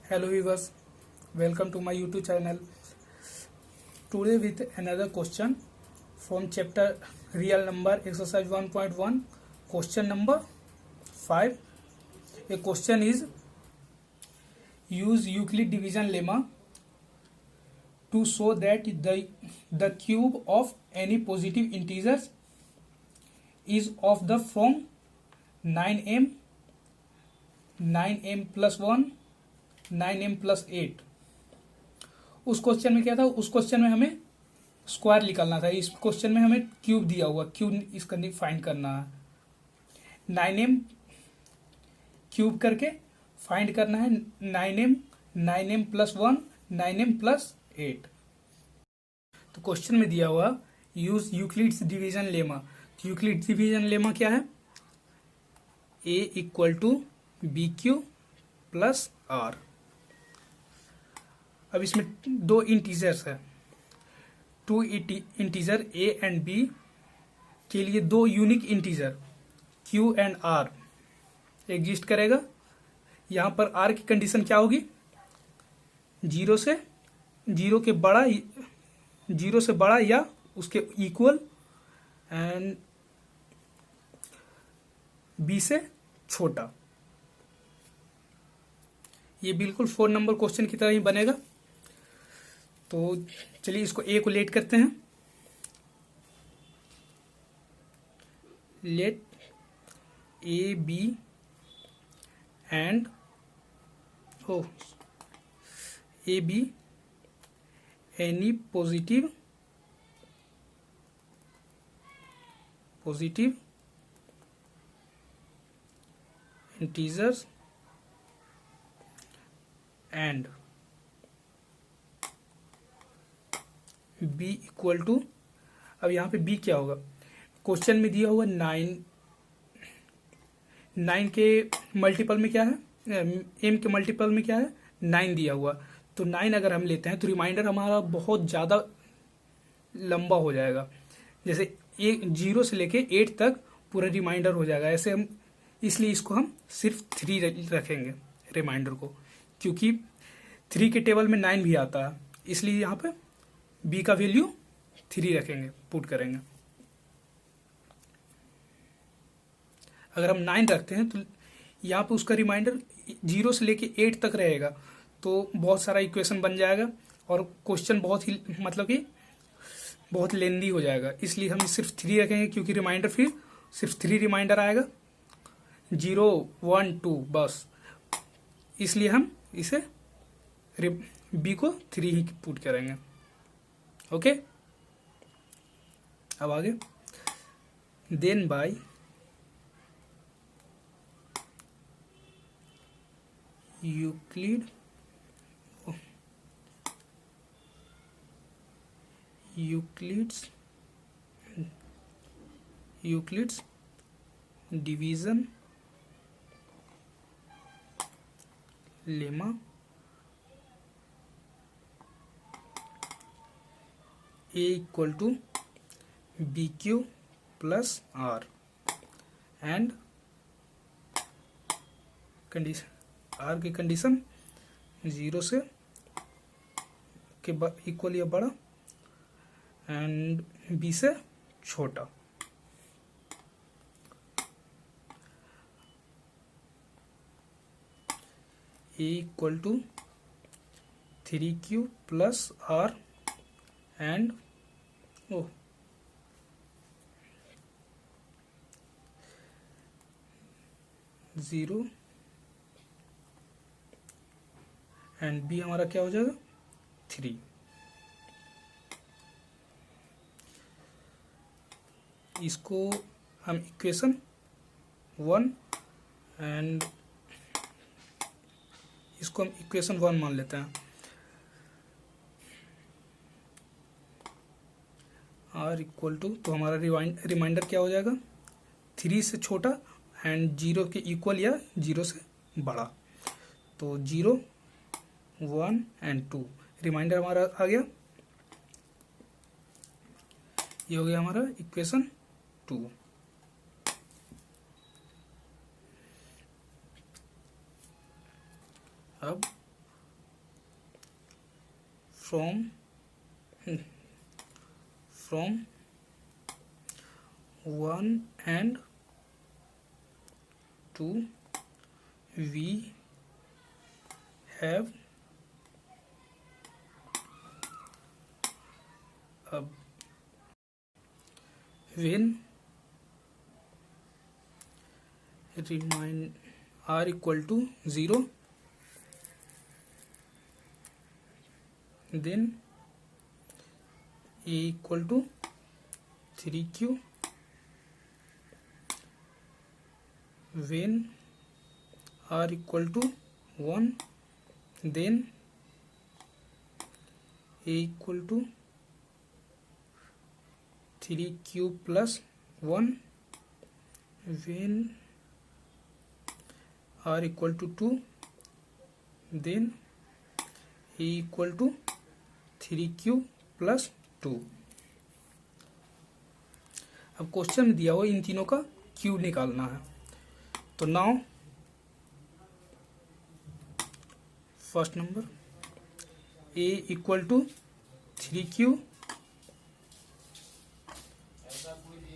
Hello viewers, welcome to my YouTube channel. Today with another question from chapter real number exercise 1.1, question number 5. A question is use Euclid division lemma to show that the cube of any positive integers is of the form 9m, 9m plus 1, 9m plus 8. उस question में क्या था, उस question में हमें square निकालना था. इस क्वेश्चन में हमें क्यूब दिया हुआ, क्यूब इसका फाइंड करना है. 9m क्यूब करके फाइंड करना है 9m, 9m plus 1, 9m plus 8. तो क्वेश्चन में दिया हुआ यूज यूक्लिड्स डिवीजन लेमा. तो यूक्लिड्स डिवीजन लेमा क्या है? a equal to b q plus r. अब इसमें दो इंटीजर्स है, two integer a and b के लिए दो unique integer q and r exist करेगा. यहां पर r की कंडीशन क्या होगी? जीरो से बड़ा या उसके इक्वल एंड b से छोटा. ये बिल्कुल 4 नंबर क्वेश्चन की तरह ही बनेगा. तो चलिए इसको ए को लेट करते हैं. Let a b and a b any positive integers and b equal to. अब यहाँ पे b क्या होगा? क्वेश्चन में दिया हुआ 9 के मल्टीपल में क्या है, m के मल्टीपल में क्या है? 9 दिया हुआ. तो 9 अगर हम लेते हैं तो रिमाइंडर हमारा बहुत ज़्यादा लंबा हो जाएगा. जैसे 0 से लेके 8 तक पूरा रिमाइंडर हो जाएगा. ऐसे हम इसलिए इसको हम सिर्फ 3 रखेंगे रिमाइंडर को, क्योंकि 3 के टेबल में 9 भी आता है. इसलिए यहाँ पे b का वैल्यू 3 रखेंगे, पुट करेंगे. अगर हम 9 रखते हैं तो यहाँ पे उसका रिमाइंडर 0 से लेके 8 तक रहेगा. तो बहुत सारा इक्वेशन बन जाएगा और क्वेश्चन बहुत ही बहुत लेंदी हो जाएगा. इसलिए हम सिर्फ 3 रखेंगे, क्योंकि रिमाइंडर फिर सिर्फ 3 रिमाइंडर आएगा, 0, 1, 2 बस. इसलिए हम इसे b को 3 ही पुट करेंगे. ओके. अब आगे then by Euclid's division lemma a equal to b q plus r and condition r की कंडीशन 0 से के इक्वल या बड़ा एंड बी से छोटा. a equal to 3q plus r and 0 and b हमारा क्या हो जाएगा? 3. इसको हम इक्वेशन 1 एंड इसको हम इक्वेशन 1 मान लेते हैं. r इक्वल टू, तो हमारा रिमाइंडर क्या हो जाएगा? 3 से छोटा एंड 0 के इक्वल या 0 से बड़ा. तो 0, 1 एंड 2 रिमाइंडर हमारा आ गया. ये हो गया हमारा इक्वेशन 2. अब from from 1 and 2 we have a when remind r equal to 0, then a equal to 3q, when r equal to 1, then a equal to 3q plus 1, when r equal to 2, then a equal to 3q plus 2। अब question में दिया हुआ इन तीनों का cube निकालना है। तो now first number a equal to 3q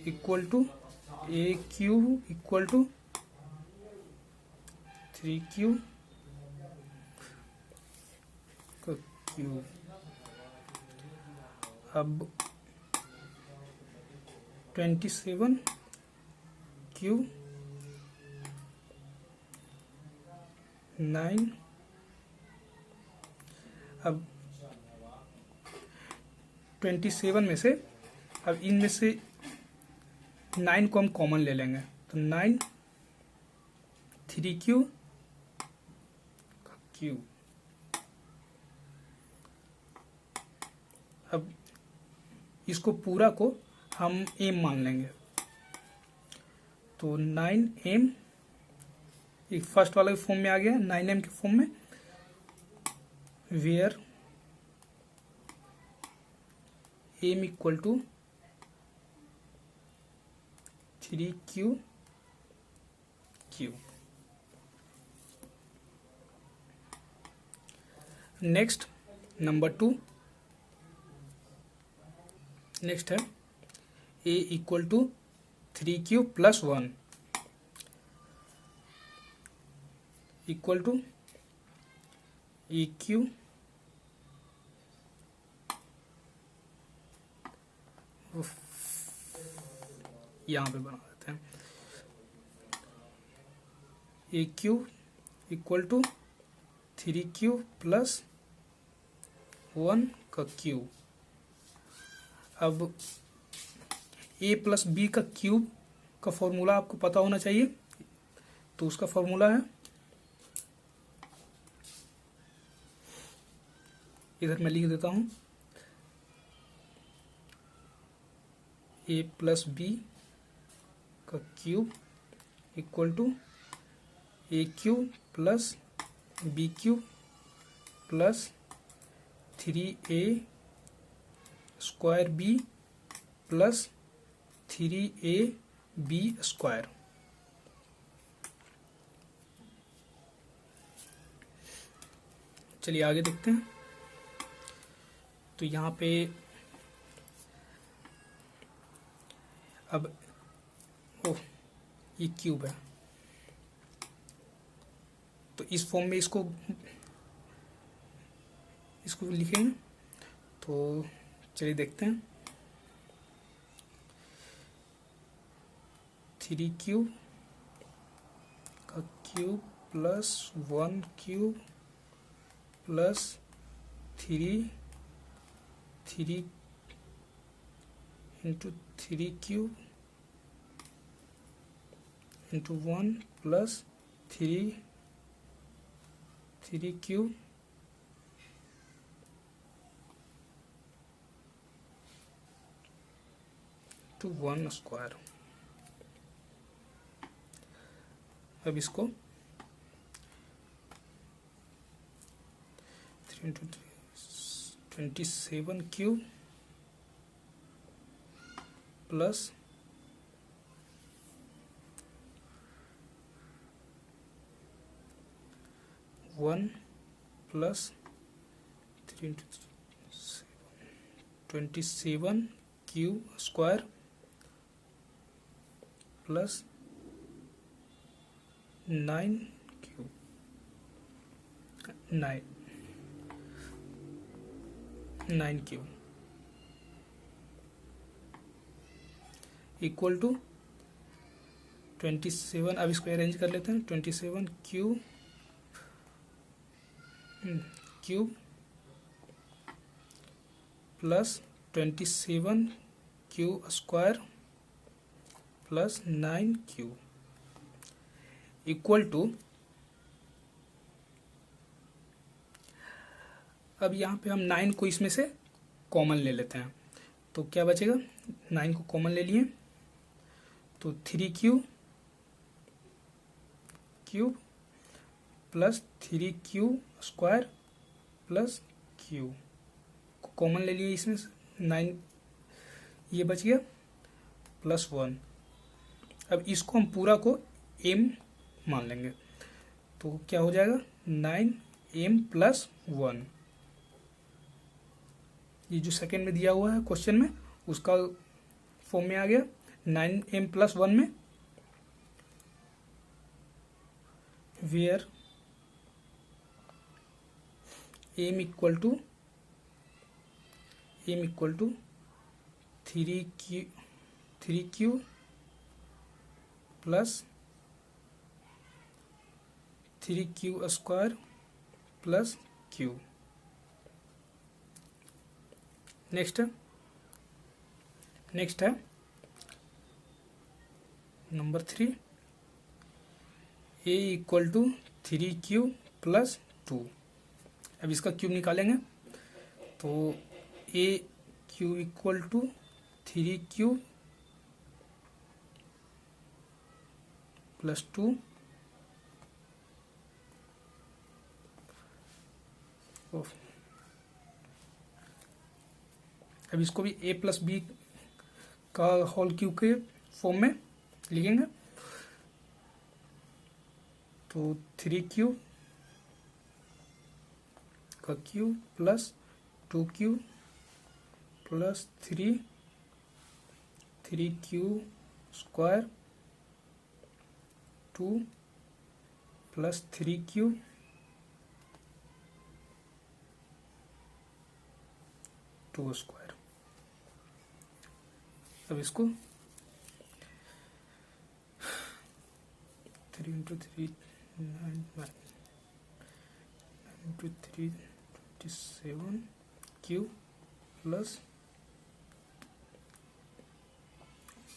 equal to a cube equal to 3q का क्यूब। अब 27 क्यूब 9। अब 27 में से अब इनमें से 9 को हम कॉमन ले लेंगे, तो 9 3q का क्यूब। अब इसको पूरा को हम m मान लेंगे, तो 9m एक फर्स्ट वाला फॉर्म में आ गया, 9m के फॉर्म में, where m equal to 3q cube. Next number 2, next है a equal to 3q plus 1 equal to A Q यहाँ पे बना देते हैं, A Q equal to 3q plus 1 का क्यूब। अब a प्लस बी का क्यूब का फॉर्मूला आपको पता होना चाहिए, तो उसका फॉर्मूला है, इधर मैं लिख देता हूं, a प्लस बी का cube equal to a cube plus b cube plus 3a square b plus 3ab square. चलिए आगे देखते हैं। तो यहाँ पे अब ओह ये क्यूब है, तो इस फॉर्म में इसको लिखेंगे। तो चलिए देखते हैं, 3q का cube plus 1 cube plus 3 into 3q into 1 plus 3q two 1 square. अब इसको 3 into 27 cube plus 1 plus 3 into 27 q square plus 9 q 9 q equal to 27। अब इसको अरेंज कर लेते हैं। 27 q cube plus 27 q square plus 9 q equal to, अब यहाँ पे हम 9 को इसमें से कॉमन ले लेते हैं, तो क्या बचेगा, 9 को कॉमन ले लिए तो 3 cube plus 3 Q square plus Q को कॉमन ले लिए इसमें से, 9 ये बच गया प्लस 1। अब इसको हम पूरा को m मान लेंगे, तो क्या हो जाएगा 9m प्लस 1। ये जो सेकेंड में दिया हुआ है क्वेश्चन में उसका फॉर्म में आ गया 9m प्लस 1 में, where m equal to 3 Q plus 3 Q square plus Q. Next है number 3, a equal to 3 Q plus 2। अब इसका क्यूब निकालेंगे तो a Q equal to 3 Q plus 2 अब इसको भी a प्लस बी का होल क्यूब के फॉर्म में लिखेंगे, तो 3 क्यू का cube plus 2 Q plus 3 Q square 2 plus 3 Q 2 square. अब इसको 3 into 3 9 into 3 27 Q plus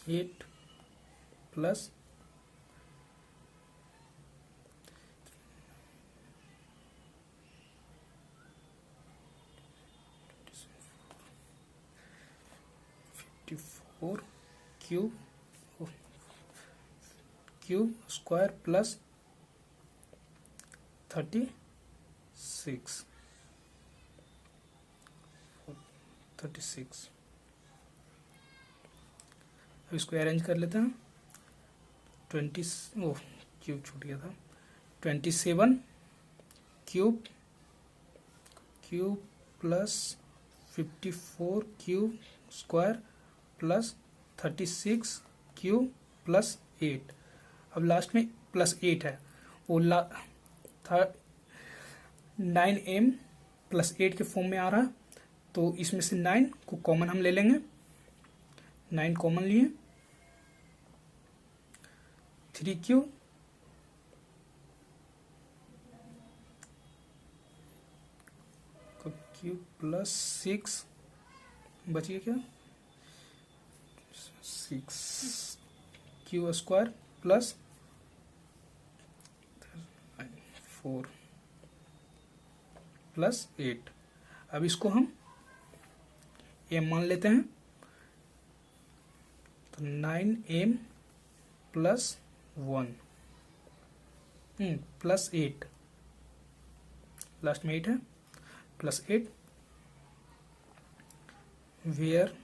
8 plus 54 cube square plus 36 अब इसको अरेंज कर लेते हैं। 20 क्यूब छूट गया था। 27 cube plus 54 cube square plus 36 cube plus 8। अब लास्ट में प्लस 8 है, वो था 9m प्लस 8 के फॉर्म में आ रहा, तो इसमें से 9 को कॉमन हम ले लेंगे। 9 कॉमन लिए 3 क्यू प्लस 6 बचिए क्या 6 क्यू स्क्वायर प्लस 4 प्लस 8। अब इसको हम m मान लेते हैं, तो 9m प्लस 1 प्लस 8, लास्ट में 8 है, plus 8 where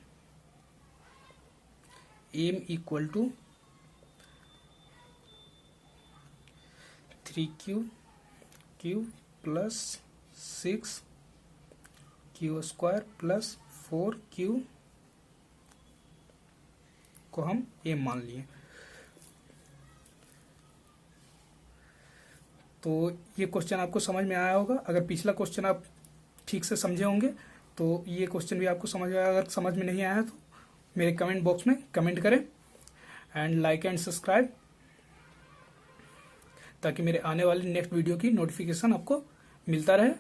m equal to 3 Q plus 6 q square plus 4Q को हम ए मान लिए। तो ये क्वेश्चन आपको समझ में आया होगा। अगर पिछला क्वेश्चन आप ठीक से समझे होंगे तो ये क्वेश्चन भी आपको समझ आया। अगर समझ में नहीं आया तो मेरे कमेंट बॉक्स में कमेंट करें एंड लाइक एंड सब्सक्राइब, ताकि मेरे आने वाले नेक्स्ट वीडियो की नोटिफिकेशन आपको मिलता रहे।